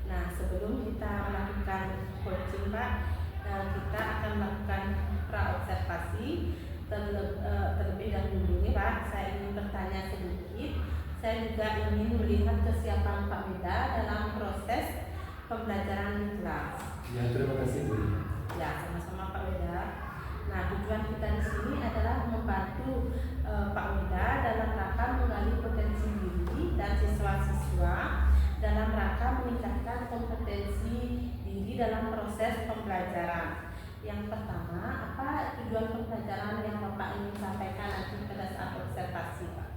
Nah, sebelum kita melakukan coaching Pak, kita akan melakukan praobservasi terlebih dahulu nih Pak. Saya ingin bertanya sedikit. Saya juga ingin melihat kesiapan Pak Weda dalam proses pembelajaran di kelas. Ya, terima kasih Bu. Ya, sama-sama Pak Weda. Nah, tujuan kita di sini adalah membantu Pak Weda dalam rangka menggali potensi diri dan siswa-siswa dalam rangka meningkatkan kompetensi diri dalam proses pembelajaran. Yang pertama, apa tujuan pembelajaran yang Bapak ingin sampaikan nanti pada saat observasi, Pak?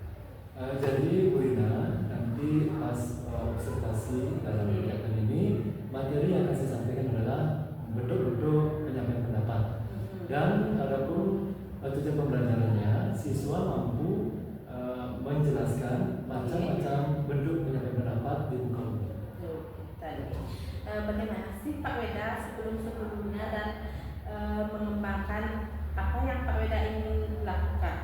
Jadi Bu Ina, nanti pas observasi dalam kegiatan ini, materi yang akan saya sampaikan adalah bentuk-bentuk penyampaian pendapat. Dan adapun tujuan pembelajarannya, siswa mampu menjelaskan macam-macam bentuk penyampaian pendapat di muka umum. Bagaimana sih Pak Weda sebelumnya dan mengembangkan apa yang Pak Weda ingin lakukan?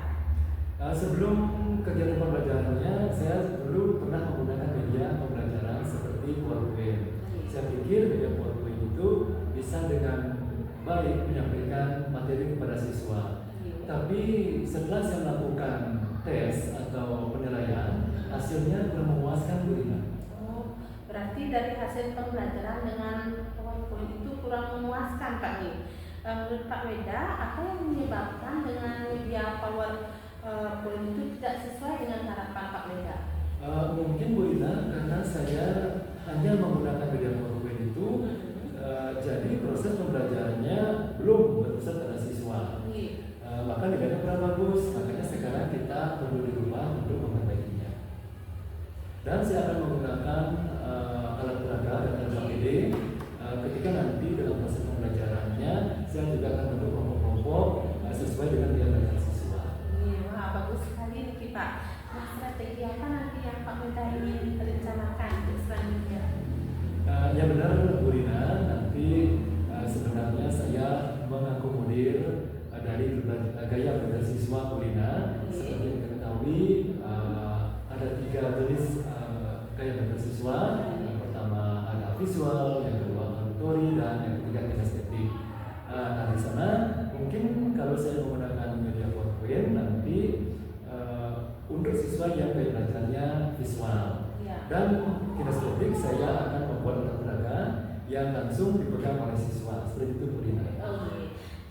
Sebelum kegiatan pembelajarannya, saya dulu pernah menggunakan media pembelajaran seperti PowerPoint. Saya pikir media PowerPoint itu bisa dengan baik menyampaikan materi kepada siswa. Tapi setelah saya melakukan tes atau penilaian, hasilnya kurang memuaskan Bu Ina. Oh, berarti dari hasil pembelajaran dengan PowerPoint itu kurang memuaskan Pak nih. Menurut Pak Weda, apa yang menyebabkan dengan media PowerPoint itu tidak sesuai dengan harapan Pak Weda? Mungkin Bu Ina, karena saya hanya menggunakan media PowerPoint itu, jadi proses pembelajarannya belum berpusat pada siswa. Maka nilainya kurang bagus. Makanya sekarang kita perlu dirubah untuk memperbaikinya. Dan saya akan menggunakan alat peraga dan alat APD. Ketika nanti dalam proses pembelajarannya, saya juga akan bentuk kelompok-kelompok sesuai dengan nilai belajar siswa. Wah, bagus sekali nih Pak. Nah, strategi apa nanti yang Pak Weda ingin rencanakan untuk selanjutnya? Ya benar Bu Rina, nanti sebenarnya saya mengakomodir dari gaya belajar siswa Bu Rina. Seperti yang kita ketahui, ada 3 jenis gaya belajar siswa. Yang pertama ada visual, yang kedua auditori, dan yang ketiga kinestetik. Nah di sana mungkin kalau saya menggunakan media PowerPoint nanti untuk siswa yang gaya belajarnya visual. Dan kinestetik saya akan membuat alat peraga yang langsung dipegang oleh siswa. Seperti itu Bu Rina.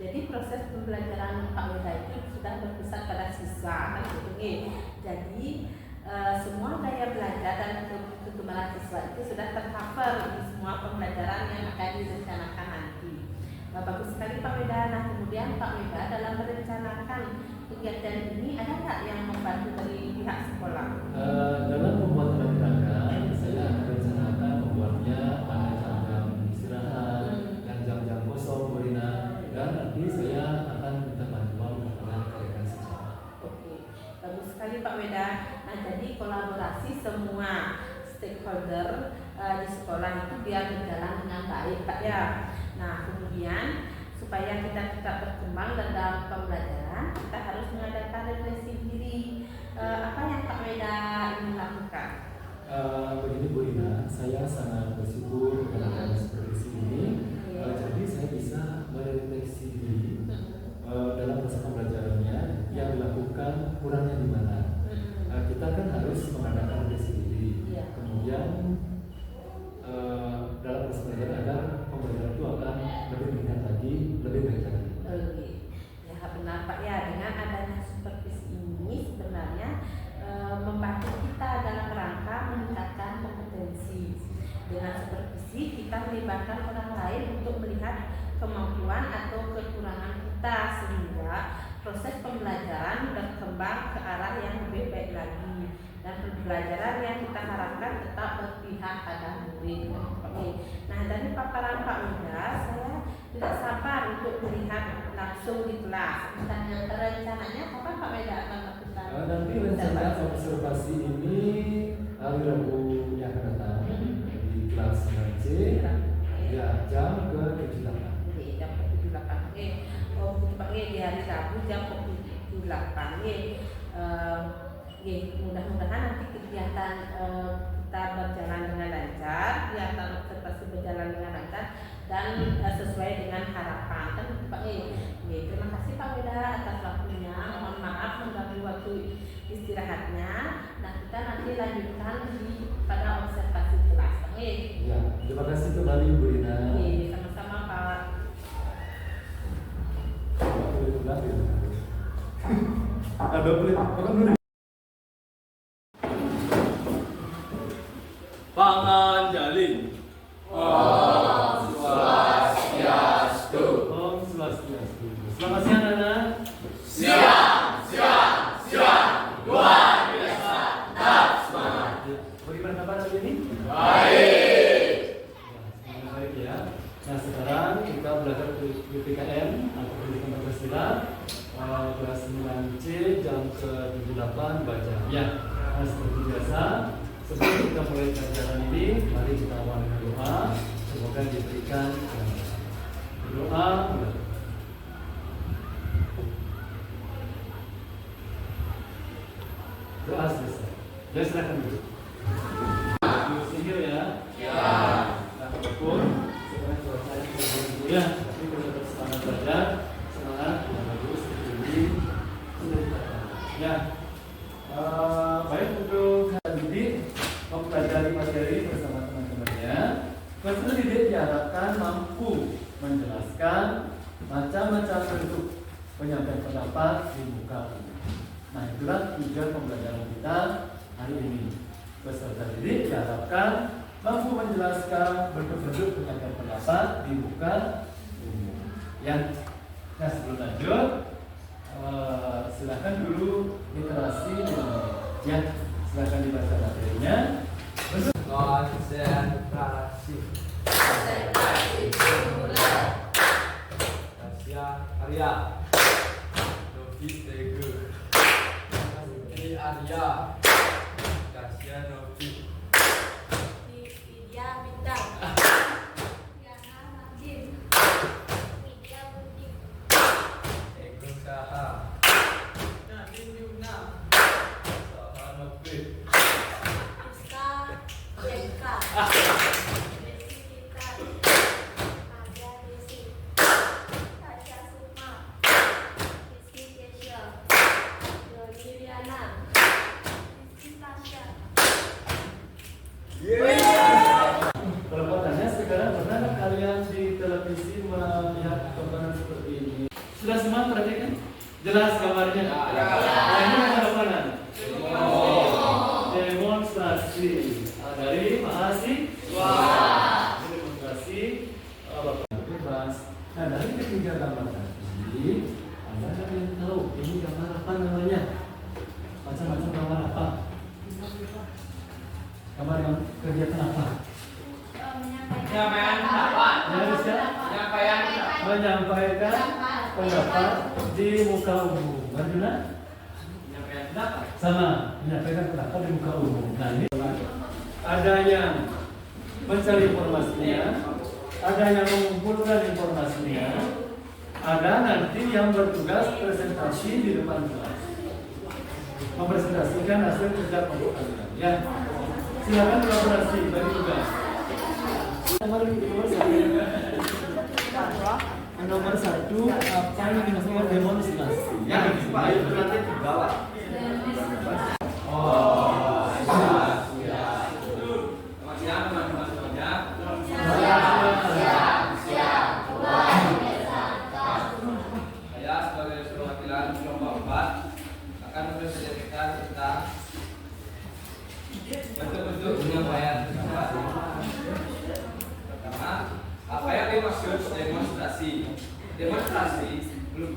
Jadi proses pembelajaran Pak Weda itu sudah berpusat pada siswa, kan gitu. Jadi semua gaya belajar dan perkembangan siswa itu sudah tercover di semua pembelajaran yang akan direncanakan nanti. Bagus sekali Pak Weda. Nah, kemudian Pak Weda dalam merencanakan kegiatan ini ada nggak yang membantu dari pihak sekolah? Dalam pembuatan peraga, saya akan rencanakan membuatnya pada jam-jam istirahat dan jam-jam kosong Bu Rina. Dan nanti saya akan minta bantuan kepada rekan-rekan sejawat. Oke, bagus sekali Pak Weda. Nah, jadi kolaborasi semua stakeholder di sekolah itu biar berjalan dengan baik Pak ya. Nah, kemudian supaya kita tetap berkembang dalam pembelajaran, kita harus mengadakan refleksi diri. Apa yang Pak Weda ingin lakukan? Begini Bu Rina, saya sangat bersyukur karena seperti ini. Jadi saya bisa merefleksi diri dalam proses pembelajarannya yang dilakukan kurangnya di mana. Kita kan harus mengadakan refleksi diri. Kemudian dalam proses pembelajaran agar pembelajaran itu akan lebih meningkat lagi, lebih baik lagi. Ya benar Pak ya, dengan adanya supervisi ini sebenarnya membantu kita dalam rangka meningkatkan kompetensi. Dengan supervisi kita melibatkan orang lain untuk melihat kemampuan atau kekurangan kita sehingga proses pembelajaran berkembang ke arah yang lebih baik lagi dan pembelajaran yang kita harapkan tetap berpihak pada murid. Nah, dari paparan Pak Weda, saya tidak sabar untuk melihat langsung di kelas. Dan rencananya kapan Pak Weda akan lakukan? Nanti rencana observasi ini hari Rabu yang akan datang di kelas 9C, ya jam ke-78. Jam ke-78. Oh, Pak di hari Rabu jam ke-78. Mudah-mudahan nanti kegiatan kita berjalan dengan lancar, kegiatan observasi berjalan dengan lancar dan sesuai dengan harapan. Kan Pak terima kasih Pak Weda atas waktunya. Mohon maaf mengganggu waktu istirahatnya. Nah, kita nanti lanjutkan pada observasi kelas. Ya, terima kasih kembali Bu Rina. Sama-sama Pak. Ada boleh, makan dulu. Pangandaling. Om Swastiastu. Selamat siang anak. Siang. Luar biasa. Tetap semangat. Bagaimana kabar hari ini? Baik. Semoga baik ya. Nah sekarang kita belajar PPKM atau pendidikan Pancasila kelas 9C jam ke-78 baca. Ya. Nah seperti biasa. Sebelum kita mulai pelajaran ini, mari kita awali dengan doa. Semoga diberikan doa. Doa selesai. Ya silakan dulu. Sihir ya. Ya. Nah, walaupun sekarang cuacanya tidak ya, tapi kita tetap semangat belajar, semangat yang bagus, tinggi, ya. Baik untuk didik mempelajari materi bersama teman-temannya. Peserta didik diharapkan mampu menjelaskan macam-macam bentuk penyampaian pendapat di muka umum. Nah, itulah tujuan pembelajaran kita hari ini. Peserta didik diharapkan mampu menjelaskan bentuk-bentuk penyampaian pendapat di muka umum. Ya. Nah, sebelum lanjut, silakan dulu literasi ya. Silakan dibaca materinya. Konsentrasi. Rahasia Arya. Novi Tegu. Novi Arya. Rahasia Novi. Widya Bintang, Yana Marjin, Widya Budi, Ego Saha. Nadine Yuna. Saha Novi. Rizka Jeka, Desi Citra, Arya Desi, Tasya Sukma, Rizky Kesha, Doni Riana, Rizky Tasya. Kalau pertanyaan sekarang pernah kalian di televisi melihat tontonan seperti ini? Sudah semua perhatikan? Jelas gambarnya? Ya. Nah, ini apa? Demonstrasi dari mahasiswa. Demonstrasi Bapak bebas. Nah, dari ketiga gambar tadi, Anda ada yang tahu ini gambar apa namanya? Macam-macam gambar apa? Gambar yang kegiatan apa? Penyampaian pendapat. Ya, bisa Penyampaian pendapat. menyampaikan pendapat di muka umum. Bagaimana? Penyampaian pendapat. Sama, menyampaikan pendapat di muka umum. Nah, ini ada yang mencari informasinya, ada yang mengumpulkan informasinya, ada nanti yang bertugas presentasi di depan kelas, mempresentasikan hasil kerja kelompok kalian. Ya, silakan kolaborasi bagi tugas. Nomor satu, apa yang dimaksudkan demonstrasi? Yang itu nanti di bawah. Oh, Selamat siang teman-teman semuanya. Saya sebagai perwakilan kelompok 4 akan mempresentasikan tentang bentuk-bentuk penyampaian pendapat. Pertama, apa yang dimaksud demonstrasi? Demonstrasi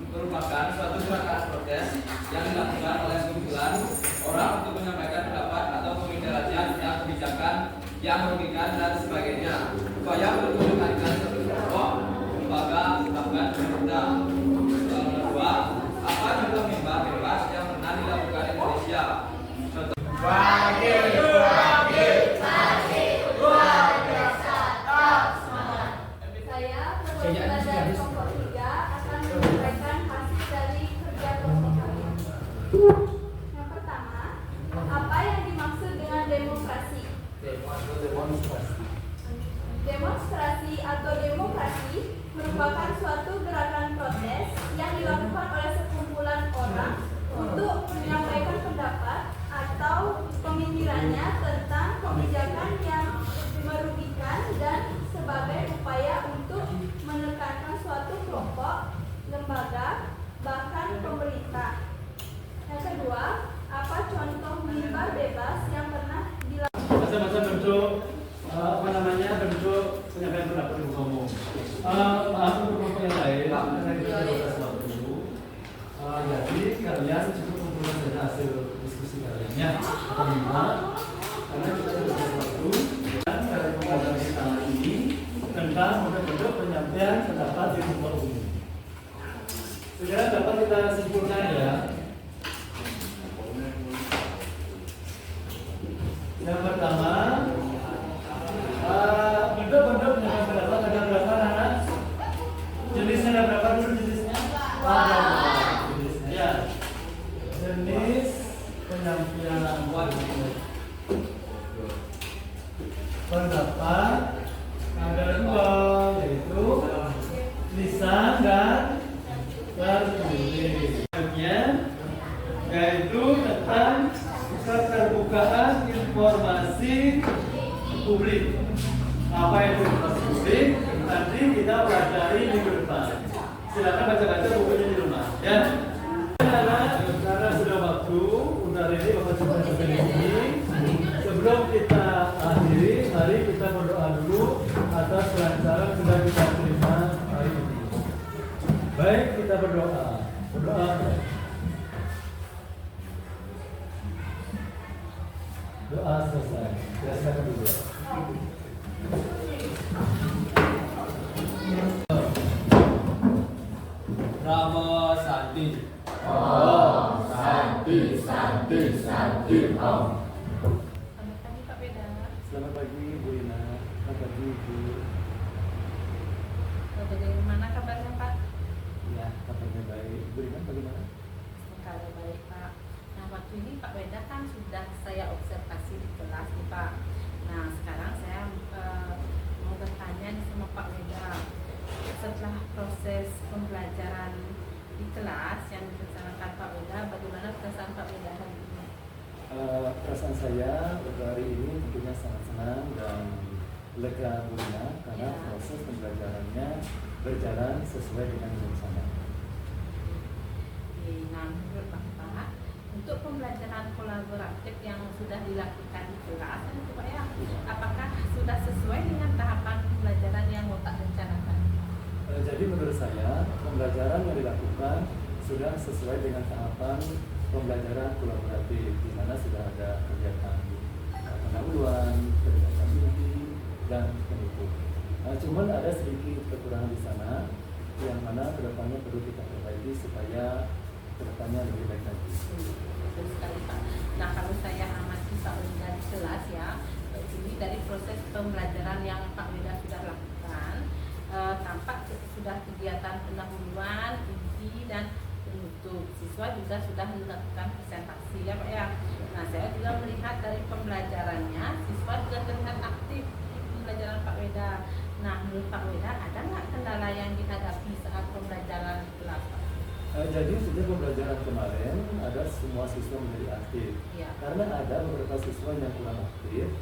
merupakan suatu gerakan protes yang dilakukan oleh sekumpulan orang untuk menyampaikan pendapat atau pembicaraan yang kebijakan yang merugikan dan sebagainya. Upaya untuk menekankan satu kelompok, lembaga, bahkan pemerintah. Kedua, apa contoh mimbar bebas yang pernah dilakukan Indonesia? Contoh Saya perwakilan dari kelompok 3 akan menyampaikan hasil dari kerja kelompok kami. Yang pertama, apa yang dimaksud dengan demonstrasi? demonstrasi. Demonstrasi demonstrasi merupakan suatu gerakan protes yang dilakukan oleh sekumpulan orang untuk menyampaikan pendapat atau pemikirannya tentang kebijakan yang merugikan dan sebagai upaya untuk menekankan suatu kelompok, lembaga, bahkan pemerintah. Yang kedua, apa contoh mimbar bebas yang pernah dilakukan? Macam-macam bentuk bentuk penyampaian pendapat di muka umum. Maaf untuk kelompok yang lain, karena kita terbatas waktu. Jadi kalian cukup mengumpulkan saja hasil diskusi kaliannya atau minimal, karena kita terbatas waktu. Dan dari pembelajaran kita ini tentang bentuk penyampaian pendapat di muka umum. Segera dapat kita simpulkan ya. Yang pertama, bentuk-bentuk penyampaian pendapat ada berapa anak? Jenisnya ada berapa dulu jenisnya? Ada jenisnya ya. Jenis penyampaian pendapat ada dua, yaitu lisan dan tertulis. Yaitu tentang keterbukaan informasi publik. Apa itu informasi publik? Nanti kita pelajari minggu depan. Silakan baca-baca bukunya di rumah, ya. Karena sudah waktu, udah ini Bapak coba ini. Sebelum kita akhiri, mari kita berdoa dulu atas kelancaran sudah kita terima hari ini. Baik, kita berdoa. Berdoa. Doa selesai. Kita silakan dulu. Namo Santi. Om Santi Santi Santi Om. Selamat pagi Pak Weda. Selamat pagi Bu Ina. Selamat pagi Bu. Bagaimana kabarnya Pak? Ya, kabarnya baik. Bu Ina bagaimana? Kalau baik Pak. Nah waktu ini Pak Weda kan sudah saya observasi di kelas nih Pak. Nah sekarang saya mau bertanya nih sama Pak Weda. Setelah proses pembelajaran di kelas yang dilaksanakan Pak Weda, bagaimana perasaan Pak Weda hari ini? Perasaan saya untuk hari ini tentunya sangat senang dan lega Bu Ina, karena Ya. proses pembelajarannya berjalan sesuai dengan rencana. Nah menurut Bapak, untuk pembelajaran kolaboratif yang sudah dilakukan di kelas, itu Pak ya, apakah sudah sesuai dengan tahapan pembelajaran yang mau tak rencanakan? Jadi menurut saya pembelajaran yang dilakukan sudah sesuai dengan tahapan pembelajaran kolaboratif, di mana sudah ada kegiatan pendahuluan, kegiatan inti, dan penutup. Cuman ada sedikit kekurangan di sana, yang mana kedepannya perlu kita perbaiki supaya kedepannya lebih baik lagi. Betul sekali Pak. Nah kalau saya amati Pak Weda di kelas ya, ini dari proses pembelajaran yang Pak Weda sudah lakukan, tampak sudah kegiatan pendahuluan, inti dan penutup. Siswa juga sudah melakukan presentasi ya Pak ya. Nah saya juga melihat dari pembelajarannya, siswa juga terlihat aktif di pembelajaran Pak Weda. Nah menurut Pak Weda ada nggak kendala yang dihadapi saat pembelajaran di kelas Pak? Jadi sejak pembelajaran kemarin ada semua siswa menjadi aktif. Ya. Karena ada beberapa siswa yang kurang aktif,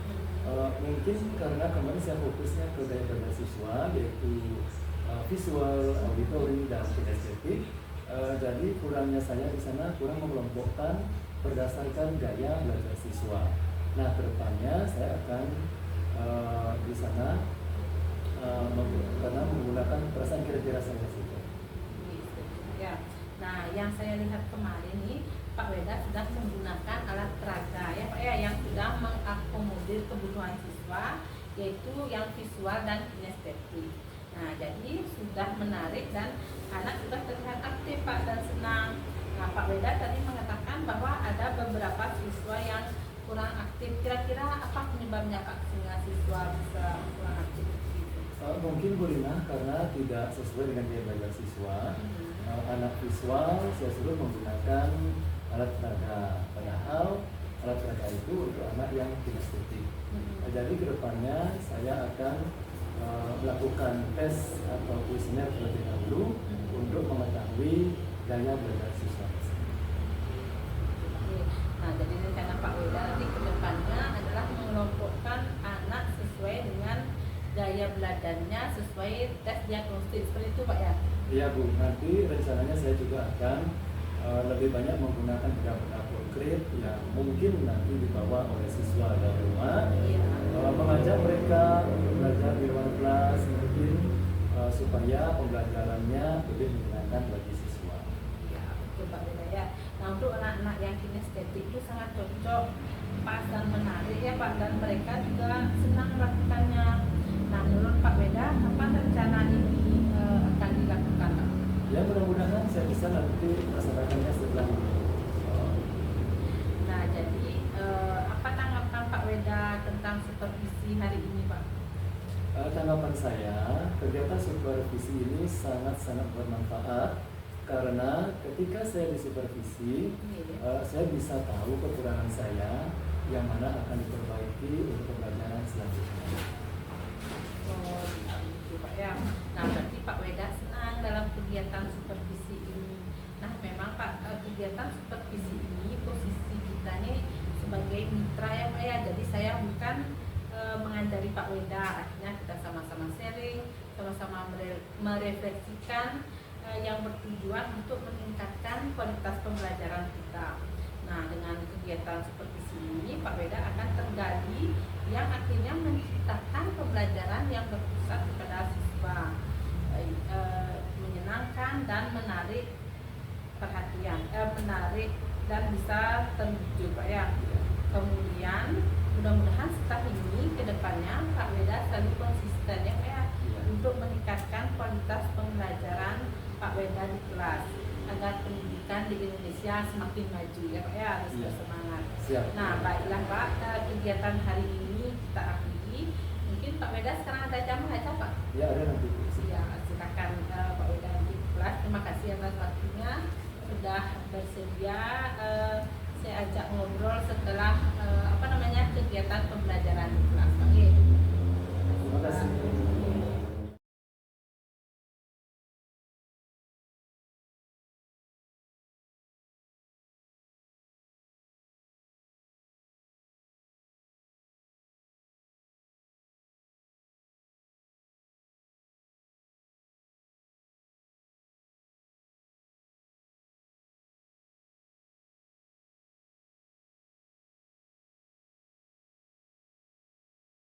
mungkin karena kemarin saya fokusnya ke gaya belajar siswa, yaitu visual, auditory, dan kinestetik. Jadi kurangnya saya di sana kurang mengelompokkan berdasarkan gaya belajar siswa. Nah kedepannya saya akan di sana karena menggunakan perasaan kira-kira saya saja. Ya. Nah, yang saya lihat kemarin nih, Pak Weda sudah menggunakan alat peraga ya Pak ya, yang sudah mengakomodir kebutuhan siswa, yaitu yang visual dan kinestetik. Nah, jadi sudah menarik dan anak sudah terlihat aktif Pak dan senang. Nah, Pak Weda tadi mengatakan bahwa ada beberapa siswa yang kurang aktif. Kira-kira apa penyebabnya Pak sehingga siswa bisa kurang aktif? Mungkin Bu Rina karena tidak sesuai dengan gaya belajar siswa. Anak visual saya suruh menggunakan alat peraga, padahal alat peraga itu untuk anak yang kinestetik. Jadi kedepannya saya akan melakukan tes atau kuesioner terlebih dahulu untuk mengetahui gaya belajar siswa. Nah, jadi rencana Pak Weda nanti ke depannya adalah mengelompokkan anak sesuai dengan gaya belajarnya sesuai tes diagnostik seperti itu Pak ya? Iya Bu, nanti rencananya saya juga akan lebih banyak menggunakan benda-benda konkret yang mungkin nanti dibawa oleh siswa dari rumah, Iya. mengajak mereka belajar di ruang kelas mungkin supaya pembelajarannya lebih menyenangkan bagi siswa. Iya, betul Pak Weda ya. Nah, untuk anak-anak yang kinestetik itu sangat cocok, pas dan menarik ya Pak, dan mereka juga senang melakukannya. Nah, menurut Pak Weda, kapan rencana ini akan dilakukan Pak? Ya mudah-mudahan saya bisa nanti melaksanakannya setelah ini. Nah, jadi apa tanggapan Pak Weda tentang supervisi hari ini Pak? Tanggapan saya, kegiatan supervisi ini sangat-sangat bermanfaat karena ketika saya disupervisi, saya bisa tahu kekurangan saya yang mana akan diperbaiki untuk pembelajaran selanjutnya. Oh, gitu Pak ya. Nah, berarti Pak Weda senang dalam kegiatan supervisi ini. Nah, memang Pak, kegiatan supervisi ini posisi kita nih sebagai mitra ya Pak ya. Jadi saya bukan mengajari Pak Weda, akhirnya kita sama-sama sharing, sama-sama merefleksikan yang bertujuan untuk meningkatkan kualitas pembelajaran kita. Nah, dengan kegiatan supervisi ini Pak Weda akan tergali yang akhirnya menciptakan pembelajaran yang berpusat kepada siswa, menyenangkan dan menarik perhatian, menarik dan bisa terwujud Pak ya. Kemudian mudah-mudahan setelah ini ke depannya Pak Weda selalu konsisten ya Pak ya, untuk meningkatkan kualitas pembelajaran Pak Weda di kelas agar pendidikan di Indonesia semakin maju ya Pak ya, harus bersemangat. Siap. Nah, baiklah Pak, kegiatan hari ini kita akhiri. Mungkin Pak Weda sekarang ada jam aja Pak? Ya ada nanti. Ya, silakan Pak Weda di kelas. Terima kasih atas waktunya sudah bersedia. Saya ajak ngobrol setelah kegiatan pembelajaran di kelas. Oke. Terima kasih.